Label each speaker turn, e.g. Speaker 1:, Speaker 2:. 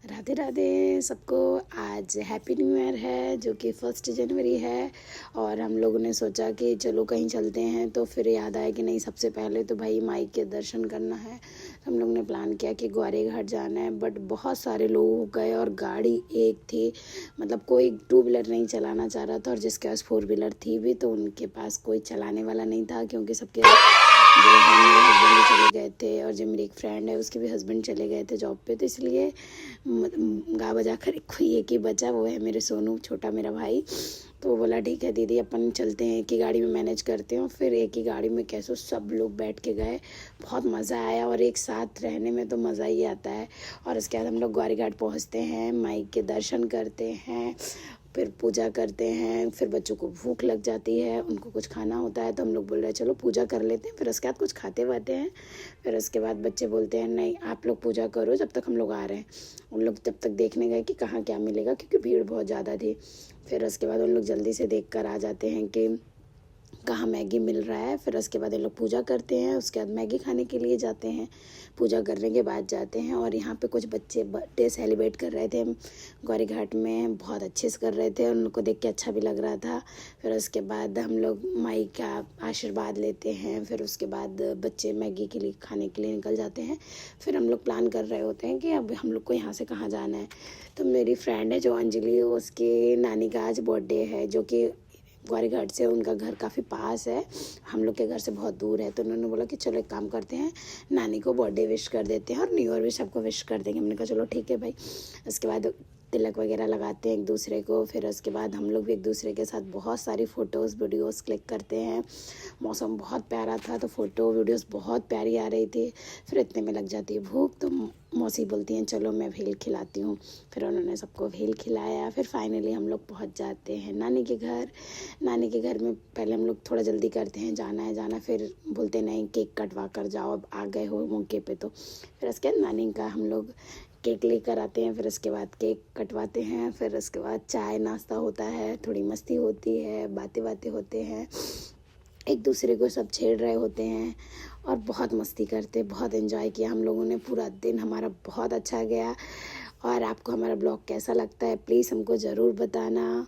Speaker 1: राधे राधे सबको। आज happy new year है जो कि 1 जनवरी है और हम लोगों ने सोचा कि चलो कहीं चलते हैं। तो फिर याद आया कि नहीं, सबसे पहले तो भाई माई के दर्शन करना है। तो हम लोग ने प्लान किया कि ग्वारी घाट जाना है, बट बहुत सारे लोग हो गए और गाड़ी एक थी, मतलब कोई 2 व्हीलर नहीं चलाना चाह रहा था और जिसके पास 4 व्हीलर थी भी तो उनके पास कोई चलाने वाला नहीं था, क्योंकि सबके जो है मेरे हस्बैंड भी चले गए थे और जो मेरी एक फ्रेंड है उसके भी हस्बैंड चले गए थे जॉब पे। तो इसलिए गा बजा कर एक ही बचा, वो है मेरे सोनू, छोटा मेरा भाई। तो बोला ठीक है दीदी अपन चलते हैं, एक ही गाड़ी में मैनेज करते हो। फिर एक ही गाड़ी में कैसे सब लोग बैठ के गए, बहुत मज़ा आया और एक साथ रहने में तो मज़ा ही आता है। और उसके बाद हम लोग ग्वारी घाट पहुँचते हैं, माई के दर्शन करते हैं, फिर पूजा करते हैं। फिर बच्चों को भूख लग जाती है, उनको कुछ खाना होता है, तो हम लोग बोल रहे हैं चलो पूजा कर लेते हैं, फिर उसके बाद कुछ खाते वाते हैं। फिर उसके बाद बच्चे बोलते हैं नहीं आप लोग पूजा करो जब तक हम लोग आ रहे हैं। उन लोग तब तक देखने गए कि कहाँ क्या मिलेगा, क्योंकि भीड़ बहुत ज़्यादा थी। फिर उसके बाद उन लोग जल्दी से देख कर आ जाते हैं कि कहाँ मैगी मिल रहा है। फिर उसके बाद ये लोग पूजा करते हैं, उसके बाद मैगी खाने के लिए जाते हैं। पूजा करने के बाद जाते हैं और यहाँ पे कुछ बच्चे बर्थडे सेलिब्रेट कर रहे थे गौरी घाट में, बहुत अच्छे से कर रहे थे, उनको देख के अच्छा भी लग रहा था। फिर उसके बाद हम लोग माई का आशीर्वाद लेते हैं। फिर उसके बाद बच्चे मैगी के लिए खाने के लिए निकल जाते हैं। फिर हम लोग प्लान कर रहे होते हैं कि अब हम लोग को यहाँ से कहाँ जाना है। तो मेरी फ्रेंड है जो अंजलि, उसकी नानी का आज बर्थडे है, जो कि ग्वारी घाट से उनका घर काफ़ी पास है, हम लोग के घर से बहुत दूर है। तो उन्होंने बोला कि चलो एक काम करते हैं, नानी को बर्थडे विश कर देते हैं और न्यू ईयर भी सबको विश कर देंगे। हमने कहा चलो ठीक है भाई। उसके बाद तिलक वगैरह लगाते हैं एक दूसरे को। फिर उसके बाद हम लोग भी एक दूसरे के साथ बहुत सारी फ़ोटोज़ वीडियोज़ क्लिक करते हैं। मौसम बहुत प्यारा था तो फ़ोटो वीडियोज़ बहुत प्यारी आ रही थी। फिर इतने में लग जाती है भूख, तो मौसी बोलती हैं चलो मैं भेल खिलाती हूँ। फिर उन्होंने सबको भेल खिलाया। फिर फाइनली हम लोग पहुँच जाते हैं नानी के घर। नानी के घर में पहले हम लोग थोड़ा जल्दी करते हैं, जाना है जाना, फिर बोलते नहीं केक कटवा कर जाओ, अब आ गए हो मौके पे। तो फिर उसके बाद नानी का हम लोग केक लेकर आते हैं। फिर उसके बाद केक कटवाते हैं। फिर उसके बाद चाय नाश्ता होता है, थोड़ी मस्ती होती है, बातें बातें होते हैं, एक दूसरे को सब छेड़ रहे होते हैं और बहुत मस्ती करते, बहुत एंजॉय किया हम लोगों ने। पूरा दिन हमारा बहुत अच्छा गया। और आपको हमारा ब्लॉग कैसा लगता है प्लीज़ हमको ज़रूर बताना।